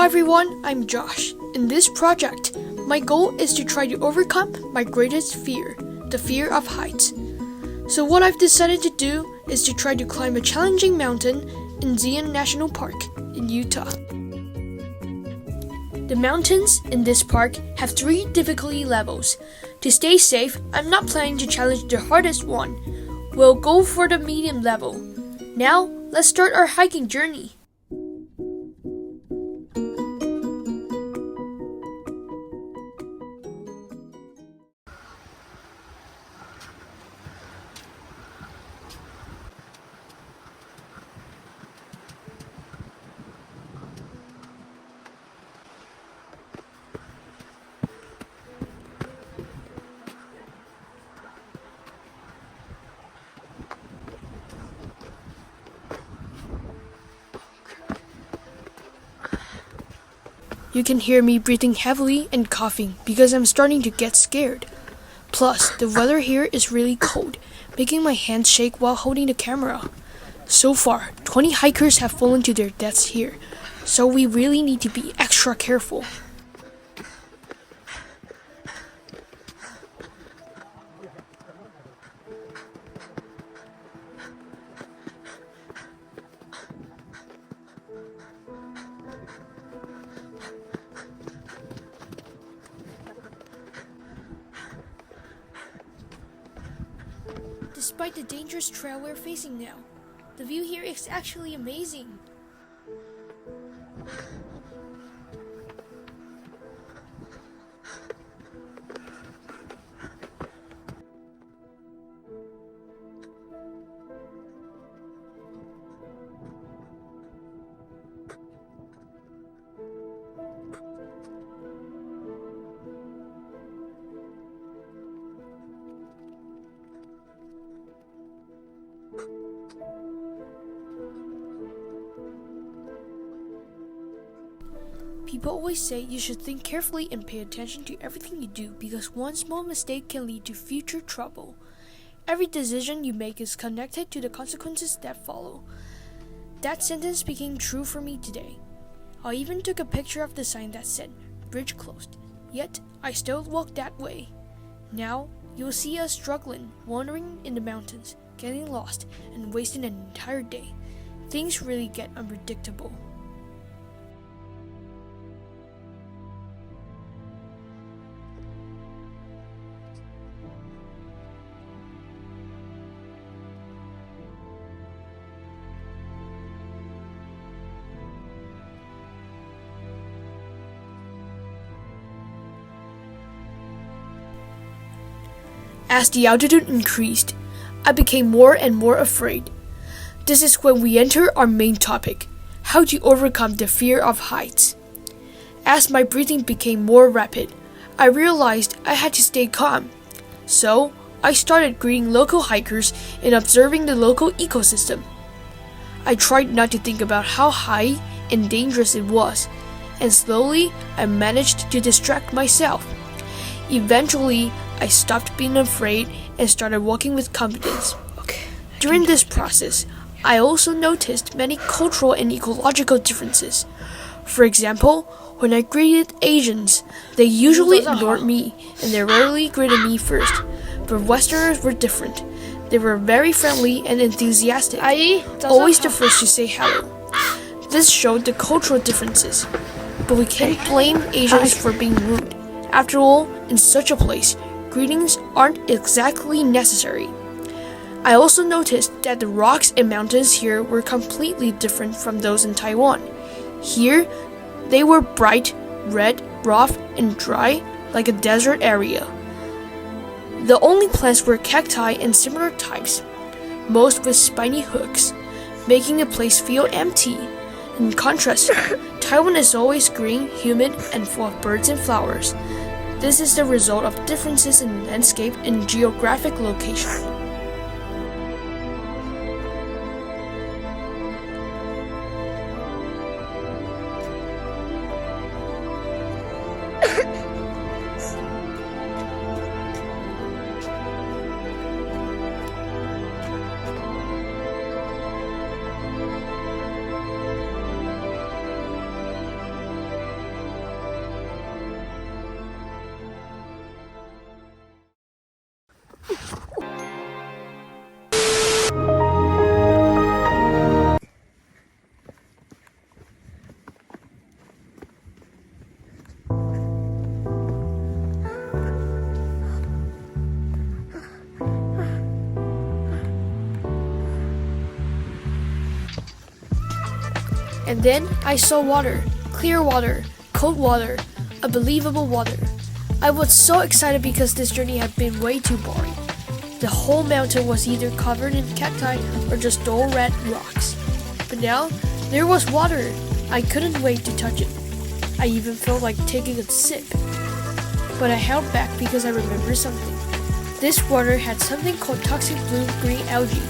everyone, I'm Josh. In this project, my goal is to try to overcome my greatest fear, the fear of heights. So what I've decided to do is to try to climb a challenging mountain in Zion National Park in Utah. The mountains in this park have 3 difficulty levels. To stay safe, I'm not planning to challenge the hardest one. We'll go for the medium level. Now, let's start our hiking journey. You can hear me breathing heavily and coughing because I'm starting to get scared. Plus, the weather here is really cold, making my hands shake while holding the camera. So far, 20 hikers have fallen to their deaths here, so we really need to be extra careful. Despite the dangerous trail we're facing now, the view here is actually amazing. People always say you should think carefully and pay attention to everything you do because one small mistake can lead to future trouble. Every decision you make is connected to the consequences that follow. That sentence became true for me today. I even took a picture of the sign that said, "Bridge closed," yet I still walked that way. Now, you'll see us struggling, wandering in the mountains, getting lost, and wasting an entire day. Things really get unpredictable. As the altitude increased, I became more and more afraid. This is when we enter our main topic, how to overcome the fear of heights. As my breathing became more rapid, I realized I had to stay calm. So, I started greeting local hikers and observing the local ecosystem. I tried not to think about how high and dangerous it was, and slowly I managed to distract myself. Eventually, I stopped being afraid and started walking with confidence. During this process, I also noticed many cultural and ecological differences. For example, when I greeted Asians, they usually ignored me and they rarely greeted me first. But Westerners were different. They were very friendly and enthusiastic, always the first to say hello. This showed the cultural differences. But we can't blame Asians for being rude. After all, in such a place, greetings aren't exactly necessary. I also noticed that the rocks and mountains here were completely different from those in Taiwan. Here, they were bright, red, rough, and dry, like a desert area. The only plants were cacti and similar types, most with spiny hooks, making the place feel empty. In contrast, Taiwan is always green, humid, and full of birds and flowers. This is the result of differences in landscape and geographic location. And then I saw water, clear water, cold water, unbelievable water. I was so excited because this journey had been way too boring. The whole mountain was either covered in cacti or just dull red rocks. But now, there was water. I couldn't wait to touch it. I even felt like taking a sip. But I held back because I remembered something. This water had something called toxic blue-green algae,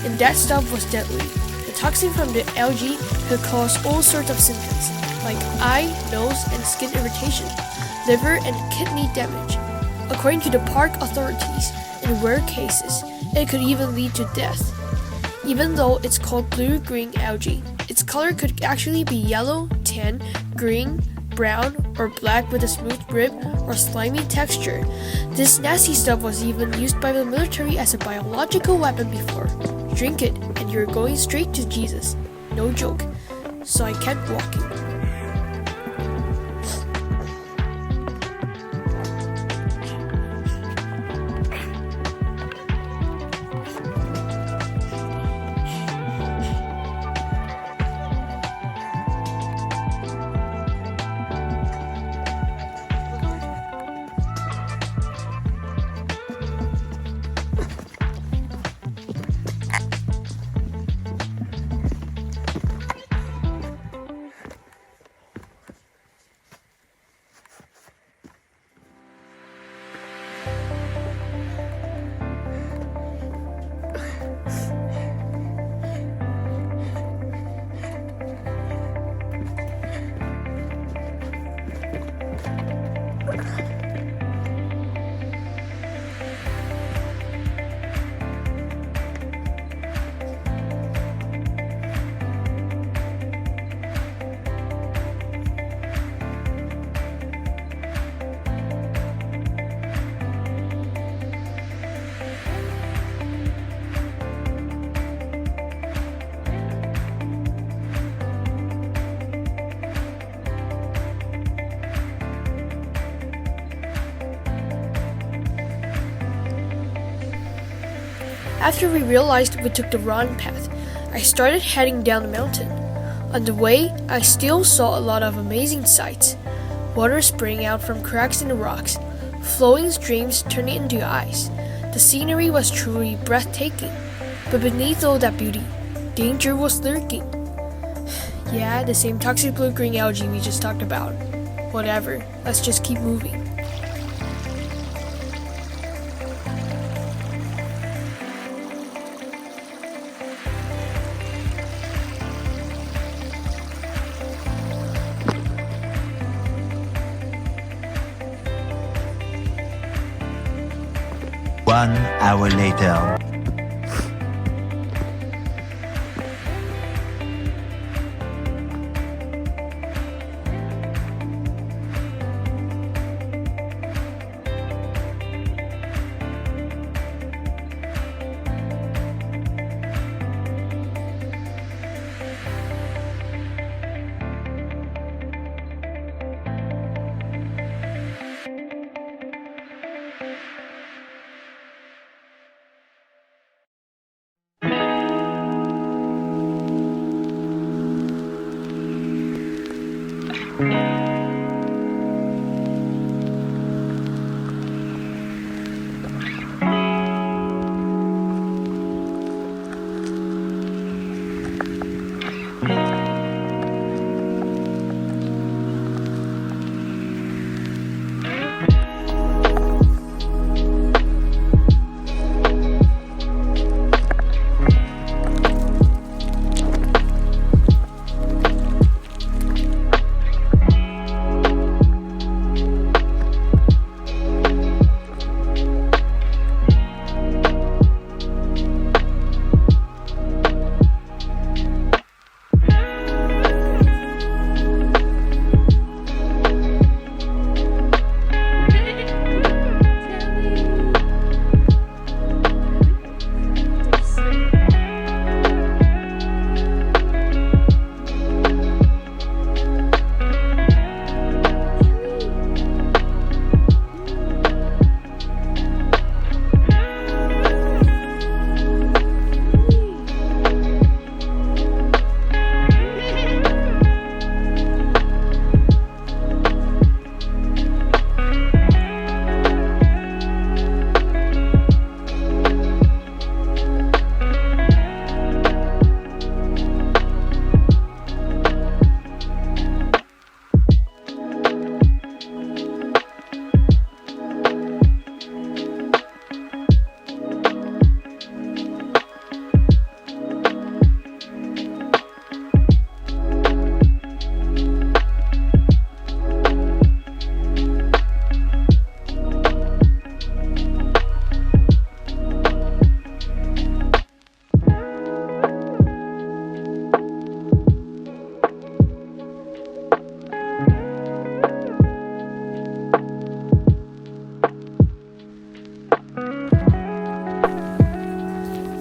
and that stuff was deadly. The toxin from the algae could cause all sorts of symptoms, like eye, nose, and skin irritation, liver and kidney damage. According to the park authorities, in rare cases, it could even lead to death. Even though it's called blue-green algae, its color could actually be yellow, tan, green, brown, or black with a smooth grip or slimy texture. This nasty stuff was even used by the military as a biological weapon before. Drink it, and you're going straight to Jesus. No joke. So I kept walking. After we realized we took the wrong path, I started heading down the mountain. On the way, I still saw a lot of amazing sights. Water spraying out from cracks in the rocks, flowing streams turning into ice. The scenery was truly breathtaking. But beneath all that beauty, danger was lurking. Yeah, the same toxic blue-green algae we just talked about. Whatever, let's just keep moving. One hour later.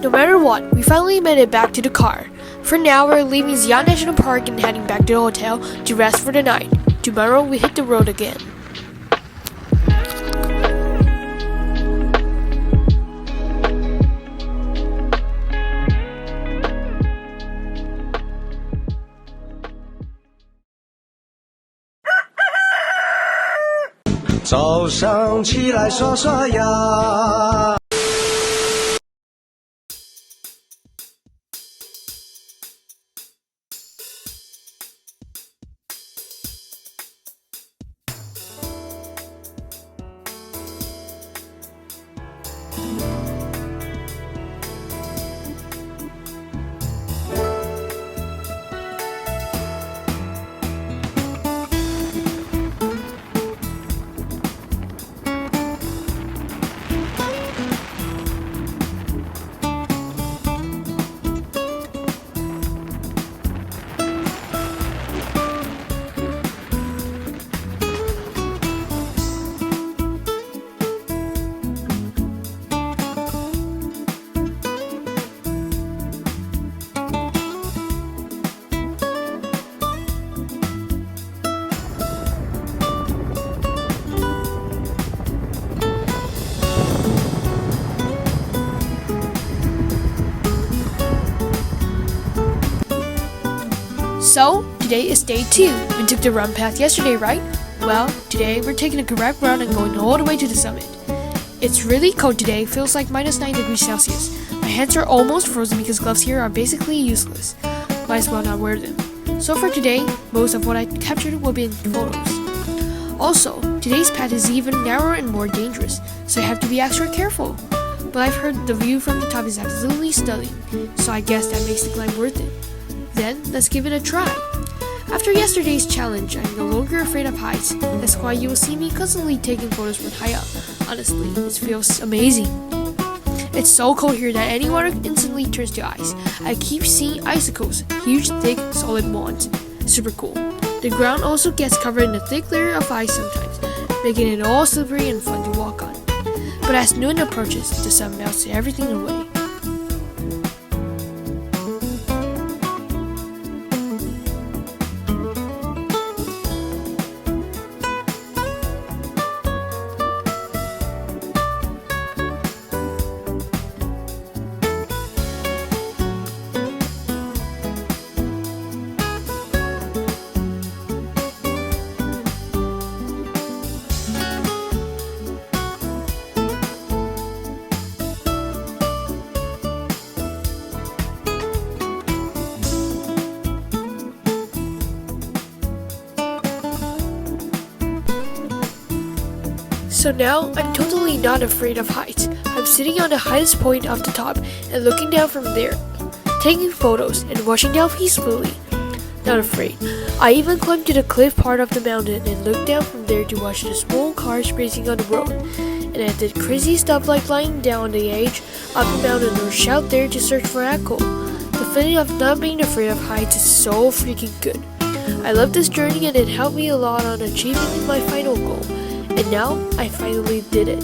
No matter what, we finally made it back to the car. For now, we're leaving Zion National Park and heading back to the hotel to rest for the night. Tomorrow, we hit the road again. "早上起来刷刷牙。" So, today is day 2. We took the run path yesterday, right? Well, today we're taking a correct run and going all the way to the summit. It's really cold today, feels like minus 9 degrees Celsius. My hands are almost frozen because gloves here are basically useless. Might as well not wear them. So for today, most of what I captured will be in photos. Also, today's path is even narrower and more dangerous, so I have to be extra careful. But I've heard the view from the top is absolutely stunning, so I guess that makes the climb worth it. Then, let's give it a try. After yesterday's challenge, I'm no longer afraid of heights. That's why you will see me constantly taking photos from high up. Honestly, it feels amazing. It's so cold here that any water instantly turns to ice. I keep seeing icicles, huge, thick, solid ones. Super cool. The ground also gets covered in a thick layer of ice sometimes, making it all slippery and fun to walk on. But as noon approaches, the sun melts everything away. So now, I'm totally not afraid of heights. I'm sitting on the highest point of the top and looking down from there, taking photos and watching down peacefully. Not afraid. I even climbed to the cliff part of the mountain and looked down from there to watch the small cars racing on the road. And I did crazy stuff like lying down on the edge of the mountain or shout there to search for echo. The feeling of not being afraid of heights is so freaking good. I love this journey and it helped me a lot on achieving my final goal. And now, I finally did it.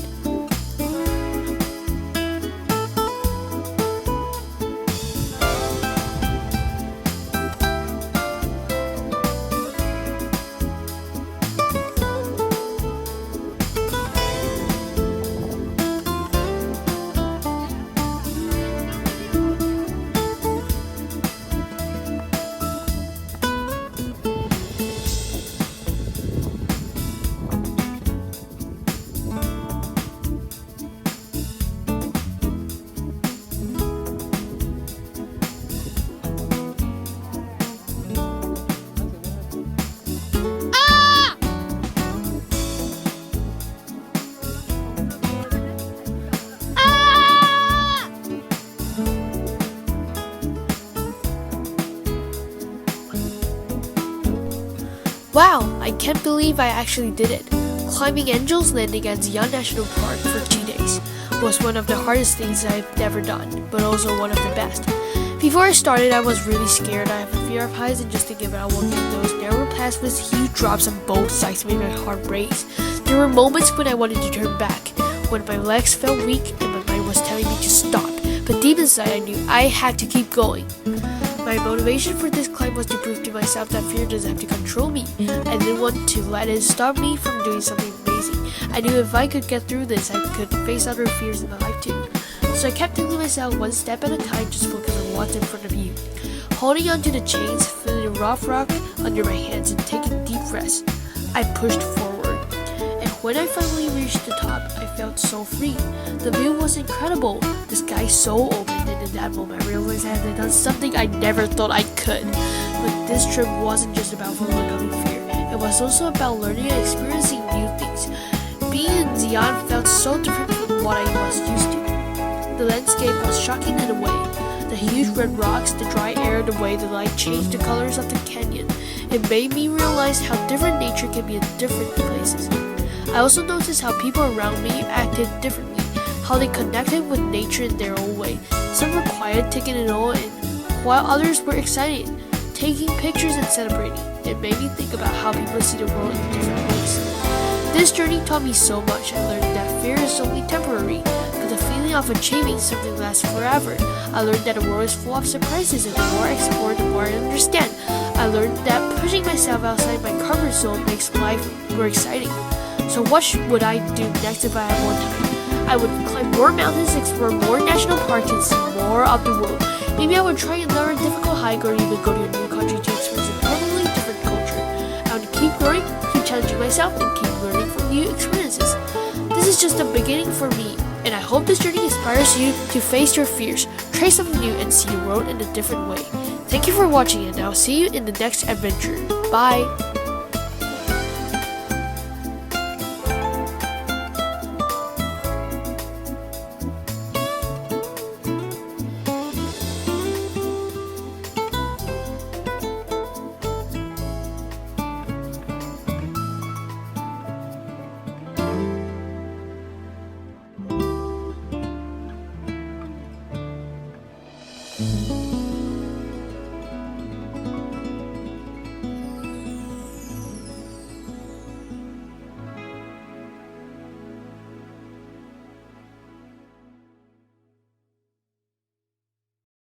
Wow, I can't believe I actually did it. Climbing Angel's Landing at Zion National Park for 2 days was one of the hardest things I've ever done, but also one of the best. Before I started, I was really scared. I have a fear of heights, and just thinking about walking those narrow paths with huge drops on both sides made my heart race. There were moments when I wanted to turn back, when my legs felt weak and my mind was telling me to stop, but deep inside I knew I had to keep going. My motivation for this climb was to prove to myself that fear doesn't have to control me. I didn't want to let it stop me from doing something amazing. I knew if I could get through this, I could face other fears in my life too. So I kept telling myself one step at a time, just focus on what's in front of you. Holding onto the chains, feeling the rough rock under my hands, and taking deep breaths, I pushed forward. And when I finally reached the top, I felt so free. The view was incredible, the sky so open, and in that moment I realized I had done something I never thought I could. But this trip wasn't just about overcoming fear, it was also about learning and experiencing new things. Being in Xi'an felt so different from what I was used to. The landscape was shocking in a way. The huge red rocks, the dry air, the way the light changed the colors of the canyon. It made me realize how different nature can be in different places. I also noticed how people around me acted differently, how they connected with nature in their own way. Some were quiet, taking it all in, while others were excited, taking pictures and celebrating. It made me think about how people see the world in different ways. This journey taught me so much. I learned that fear is only temporary, but the feeling of achieving something lasts forever. I learned that the world is full of surprises, and the more I explore, the more I understand. I learned that pushing myself outside my comfort zone makes life more exciting. So what would I do next if I had more time? I would climb more mountains, explore more national parks, and see more of the world. Maybe I would try another difficult hike, or even go to a new country to experience a totally different culture. I would keep growing, keep challenging myself, and keep learning from new experiences. This is just the beginning for me, and I hope this journey inspires you to face your fears, try something new, and see the world in a different way. Thank you for watching, and I'll see you in the next adventure. Bye!